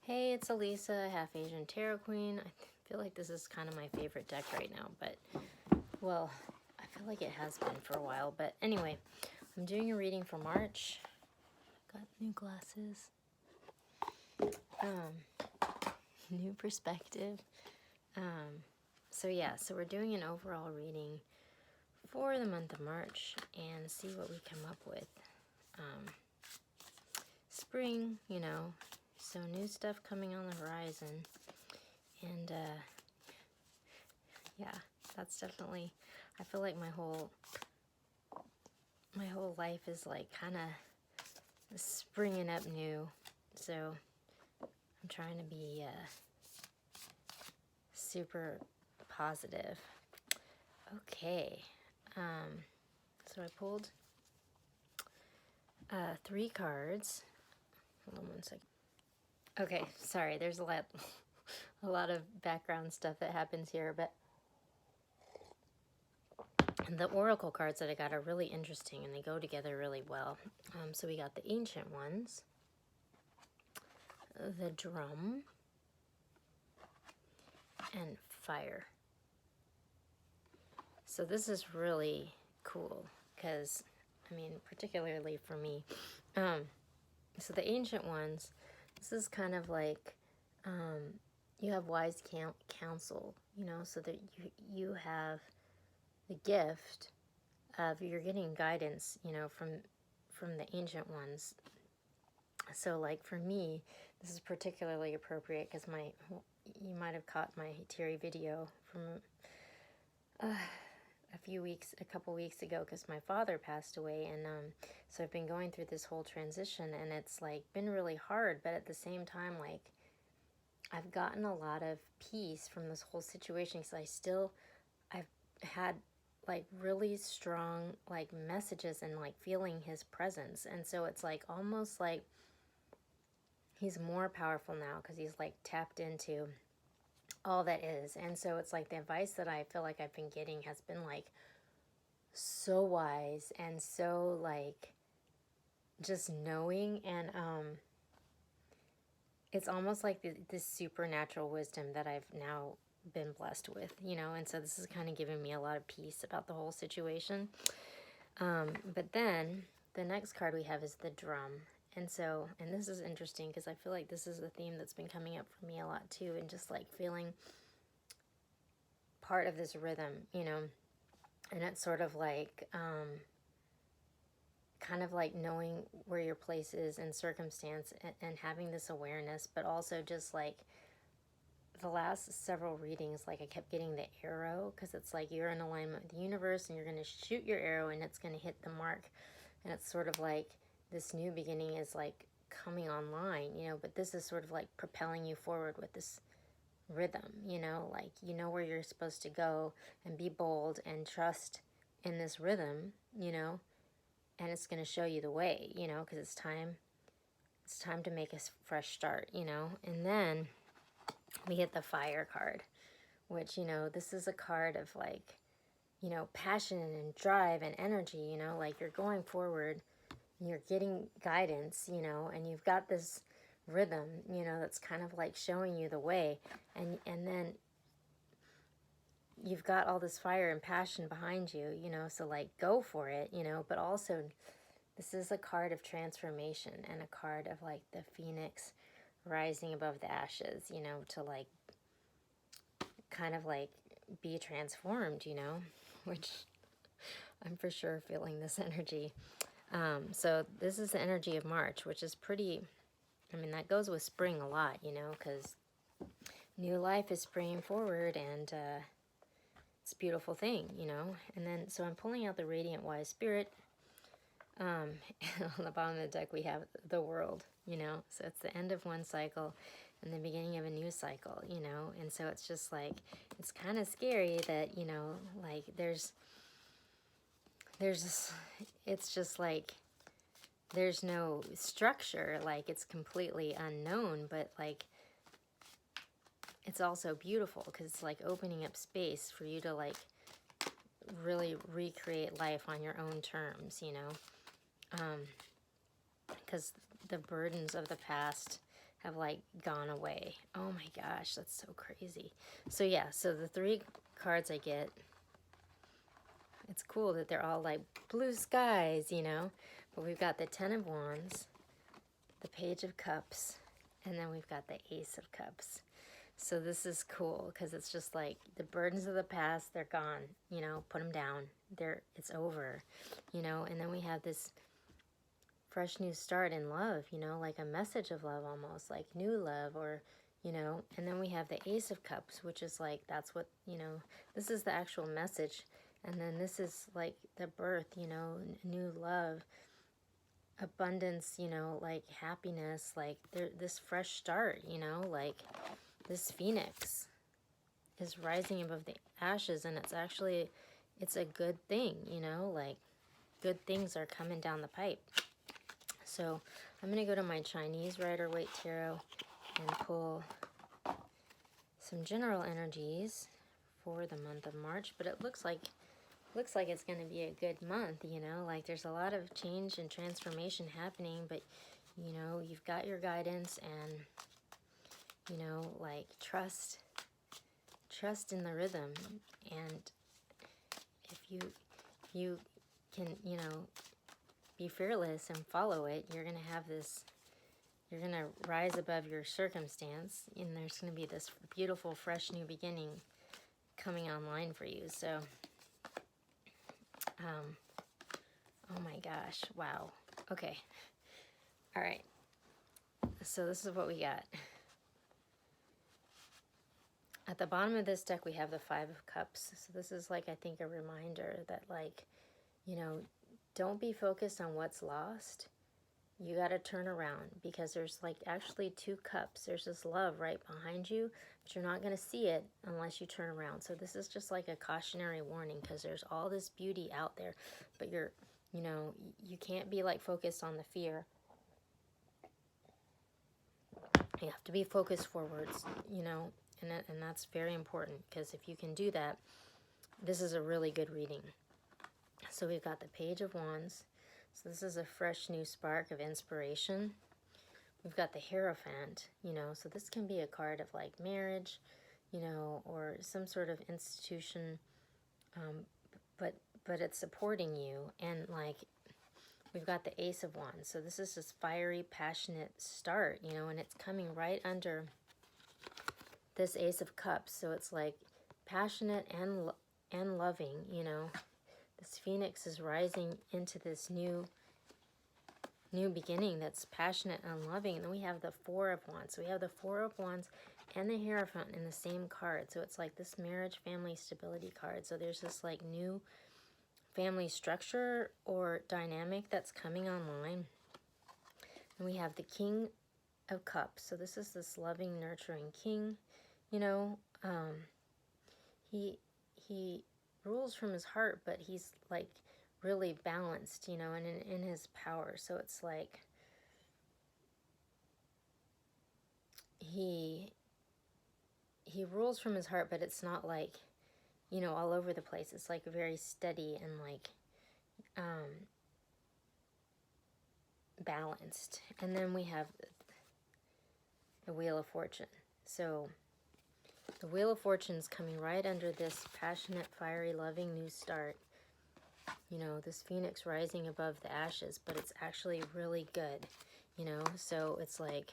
Hey, it's Elisa, Half Asian Tarot Queen. I feel like this is kind of my favorite deck right now, but, well, I feel like it has been for a while. But anyway, I'm doing a reading for March. Got new glasses. New perspective. So we're doing an overall reading for the month of March and see what we come up with. Spring, so new stuff coming on the horizon. And, yeah, that's definitely, I feel like my whole life is like kind of springing up new. So I'm trying to be super positive. Okay. So I pulled 3 cards. Hold on one second. Okay, sorry, there's a lot of background stuff that happens here, but the oracle cards that I got are really interesting and they go together really well. So we got the ancient ones, the drum, and fire. So this is really cool because, I mean, particularly for me. So the ancient ones, this is kind of like you have wise counsel, so that you have the gift of, you're getting guidance, from the ancient ones. So like for me, this is particularly appropriate because you might have caught my teary video from a couple weeks ago, because my father passed away, and so I've been going through this whole transition, and it's like been really hard, but at the same time, like, I've gotten a lot of peace from this whole situation, because I've had like really strong like messages and like feeling his presence, and so it's like almost like he's more powerful now because he's like tapped into all that is. And so it's like the advice that I feel like I've been getting has been like so wise and so like just knowing, and it's almost like this supernatural wisdom that I've now been blessed with, and so this is kind of giving me a lot of peace about the whole situation. But then the next card we have is the drum. And this is interesting because I feel like this is a theme that's been coming up for me a lot too, and just like feeling part of this rhythm, and it's sort of like kind of like knowing where your place is in circumstance, and having this awareness, but also just like the last several readings, like I kept getting the arrow, because it's like you're in alignment with the universe and you're going to shoot your arrow and it's going to hit the mark, and it's sort of like this new beginning is like coming online, but this is sort of like propelling you forward with this rhythm, like where you're supposed to go, and be bold and trust in this rhythm, and it's going to show you the way, because it's time to make a fresh start, and then we hit the fire card, which, this is a card of like, passion and drive and energy, like you're going forward, you're getting guidance, and you've got this rhythm, that's kind of like showing you the way, and then you've got all this fire and passion behind you, so like go for it, but also this is a card of transformation and a card of like the phoenix rising above the ashes, to like kind of like be transformed, which I'm for sure feeling this energy. So this is the energy of March, which is pretty, I mean, that goes with spring a lot, because new life is springing forward, and it's a beautiful thing, And then, so I'm pulling out the Radiant Wise Spirit. On the bottom of the deck, we have the World, So it's the end of one cycle and the beginning of a new cycle, And so it's just like, it's kind of scary that, like there's it's just like, there's no structure, like it's completely unknown, but like it's also beautiful because it's like opening up space for you to like really recreate life on your own terms, because the burdens of the past have like gone away. Oh my gosh, that's so crazy. So yeah, so the 3 cards I get, it's cool that they're all like blue skies, you know, but we've got the 10 of Wands, the Page of Cups, and then we've got the Ace of Cups. So this is cool because it's just like the burdens of the past, they're gone, you know, put them down. It's over, you know, and then we have this fresh new start in love, you know, like a message of love almost, like new love, or, you know, and then we have the Ace of Cups, which is like, that's what, you know, this is the actual message. And then this is like the birth, you know, new love, abundance, you know, like happiness, like this fresh start, you know, like this phoenix is rising above the ashes, and it's a good thing, you know, like good things are coming down the pipe. So I'm going to go to my Chinese Rider-Waite Tarot and pull some general energies for the month of March, but it looks like it's going to be a good month, you know, like there's a lot of change and transformation happening, but you know, you've got your guidance, and you know, like trust in the rhythm, and if you can, you know, be fearless and follow it, you're going to have this, you're going to rise above your circumstance, and there's going to be this beautiful, fresh new beginning coming online for you. So, oh my gosh, wow. Okay. All right. So this is what we got. At the bottom of this deck, we have the 5 of Cups. So this is like, I think, a reminder that, like, you know, don't be focused on what's lost. You got to turn around, because there's like actually 2 cups. There's this love right behind you, but you're not going to see it unless you turn around. So this is just like a cautionary warning, because there's all this beauty out there, but you know, you can't be like focused on the fear. You have to be focused forwards, you know, and that's very important, because if you can do that, this is a really good reading. So we've got the Page of Wands. So this is a fresh new spark of inspiration. We've got the Hierophant, you know, so this can be a card of like marriage, you know, or some sort of institution, but it's supporting you. And like, we've got the Ace of Wands. So this is this fiery, passionate start, you know, and it's coming right under this Ace of Cups. So it's like passionate and loving, you know. This phoenix is rising into this new beginning that's passionate and loving. And then we have the 4 of Wands. So we have the 4 of Wands and the Hierophant in the same card. So it's like this marriage, family, stability card. So there's this like new family structure or dynamic that's coming online. And we have the King of Cups. So this is this loving, nurturing king, you know. He rules from his heart, but he's like really balanced, you know, and in his power. So it's like he rules from his heart, but it's not like, you know, all over the place. It's like very steady and like balanced. And then we have the Wheel of Fortune. So the Wheel of Fortune's coming right under this passionate, fiery, loving new start. You know, this phoenix rising above the ashes, but it's actually really good, you know. So it's like,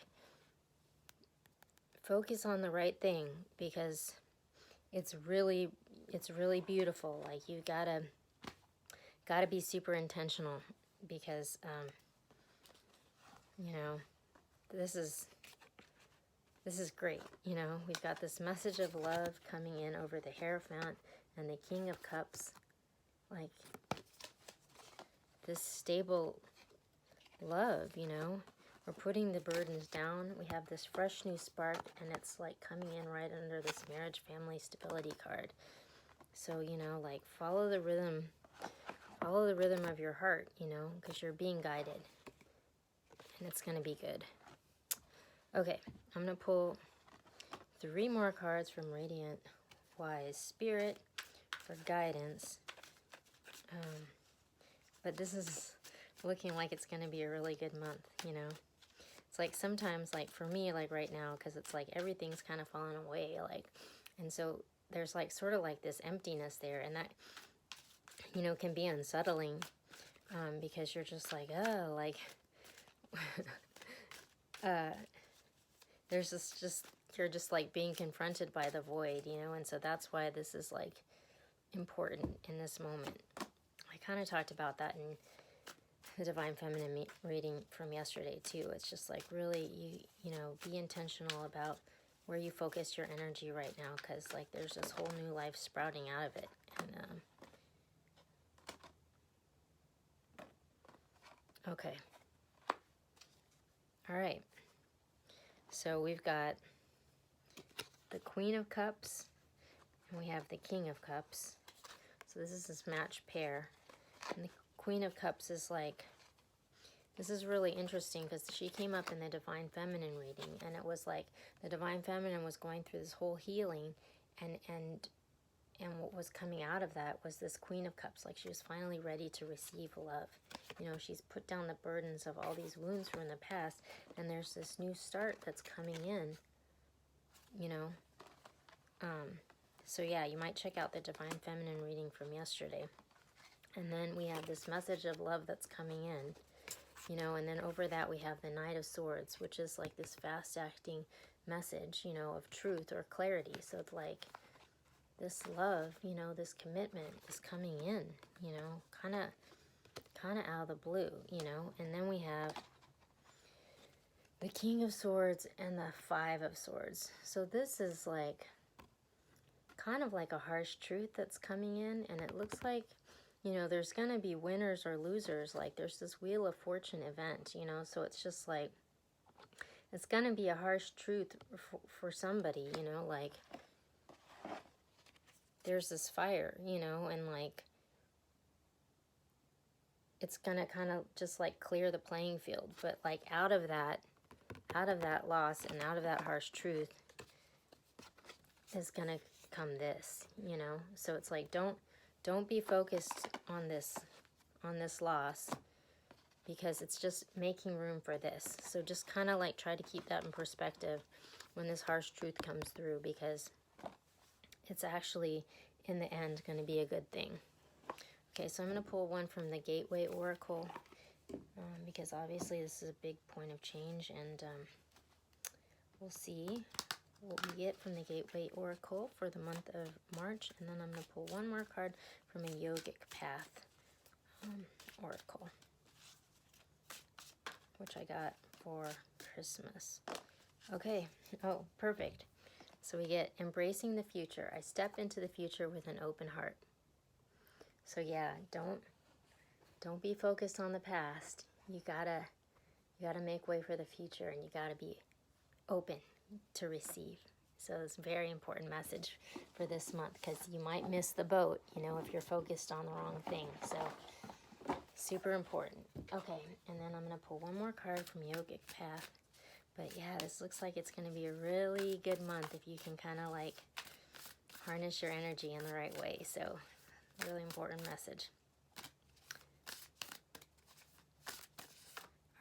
focus on the right thing, because it's really beautiful. Like, you gotta be super intentional, because you know, this is great. You know, we've got this message of love coming in over the Hierophant and the King of Cups, like this stable love, you know. We're putting the burdens down. We have this fresh new spark, and it's like coming in right under this marriage, family, stability card. So, you know, like, follow the rhythm of your heart, you know, because you're being guided, and it's going to be good. Okay, I'm going to pull 3 more cards from Radiant Wise Spirit for guidance. But this is looking like it's going to be a really good month, you know. it's like sometimes, like for me, like right now, because it's like everything's kind of fallen away, like, and so there's like sort of like this emptiness there, and that, you know, can be unsettling, because you're just like, oh, like, there's this just, you're just like being confronted by the void, you know, and so that's why this is like important in this moment. I kind of talked about that in the Divine Feminine reading from yesterday too. It's just like really, you know, be intentional about where you focus your energy right now, because like there's this whole new life sprouting out of it. And okay, all right, so we've got the Queen of Cups and we have the King of Cups. So this is this match pair, and the Queen of Cups is like, this is really interesting because she came up in the Divine Feminine reading, and it was like the Divine Feminine was going through this whole healing, and what was coming out of that was this Queen of Cups. Like she was finally ready to receive love. You know, she's put down the burdens of all these wounds from the past, and there's this new start that's coming in, you know. So yeah, you might check out the Divine Feminine reading from yesterday. And then we have this message of love that's coming in, you know, and then over that we have the Knight of Swords, which is like this fast-acting message, you know, of truth or clarity. So it's like this love, you know, this commitment is coming in, you know, kind of out of the blue, you know. And then we have the King of Swords and the Five of Swords. So this is like kind of like a harsh truth that's coming in, and it looks like, you know, there's going to be winners or losers. Like there's this Wheel of Fortune event, you know, so it's just like, it's going to be a harsh truth for somebody, you know, like there's this fire, you know, and like it's going to kind of just like clear the playing field. But like out of that loss and out of that harsh truth is going to come this, you know. So it's like, don't be focused on this loss, because it's just making room for this. So just kind of like try to keep that in perspective when this harsh truth comes through, because it's actually in the end going to be a good thing. Okay, so I'm going to pull one from the Gateway Oracle, because obviously this is a big point of change, and we'll see what we get from the Gateway Oracle for the month of March. And then I'm going to pull one more card from a Yogic Path Oracle, which I got for Christmas. Okay, oh, perfect. So we get Embracing the Future. I step into the future with an open heart. So yeah, don't be focused on the past. You gotta make way for the future, and you gotta be open to receive. So it's a very important message for this month, because you might miss the boat, you know, if you're focused on the wrong thing. So super important. Okay, and then I'm going to pull one more card from Yogic Path. But yeah, this looks like it's going to be a really good month if you can kind of like harness your energy in the right way. So really important message.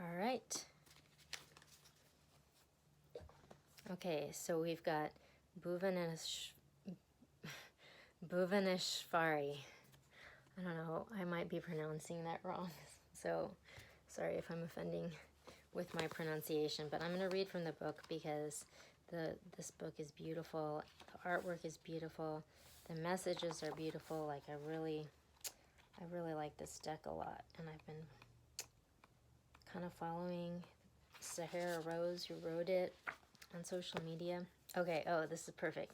All right. Okay, so we've got Bhuvaneshwari. I don't know, I might be pronouncing that wrong. So sorry if I'm offending with my pronunciation, but I'm going to read from the book, because this book is beautiful. The artwork is beautiful. The messages are beautiful. Like I really like this deck a lot, and I've been kind of following Sahara Rose, who wrote it, on social media. Okay, oh, this is perfect.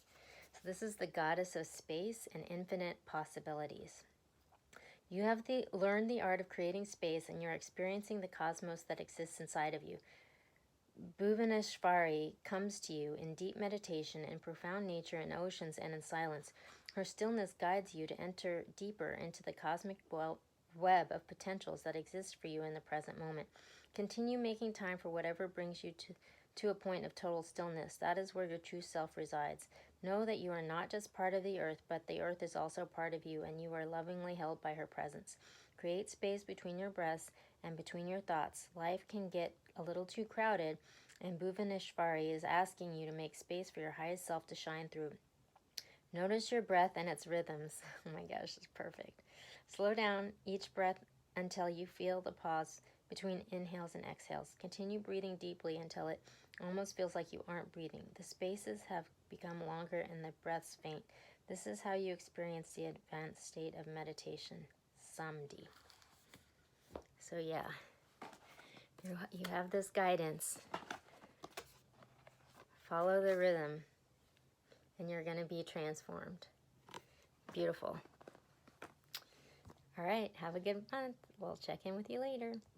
So this is the Goddess of Space and Infinite Possibilities. You have learned the art of creating space, and you're experiencing the cosmos that exists inside of you. Bhuvaneshwari comes to you in deep meditation, in profound nature, in oceans, and in silence. Her stillness guides you to enter deeper into the cosmic web of potentials that exist for you in the present moment. Continue making time for whatever brings you to a point of total stillness. That is where your true self resides. Know that you are not just part of the earth, but the earth is also part of you, and you are lovingly held by her presence. Create space between your breaths and between your thoughts. Life can get a little too crowded, and Bhuvaneshwari is asking you to make space for your highest self to shine through. Notice your breath and its rhythms. Oh my gosh, it's perfect. Slow down each breath until you feel the pause between inhales and exhales. Continue breathing deeply until it almost feels like you aren't breathing. The spaces have become longer and the breaths faint. This is how you experience the advanced state of meditation, Samdhi. So yeah, you have this guidance. Follow the rhythm and you're going to be transformed. Beautiful. All right, have a good month. We'll check in with you later.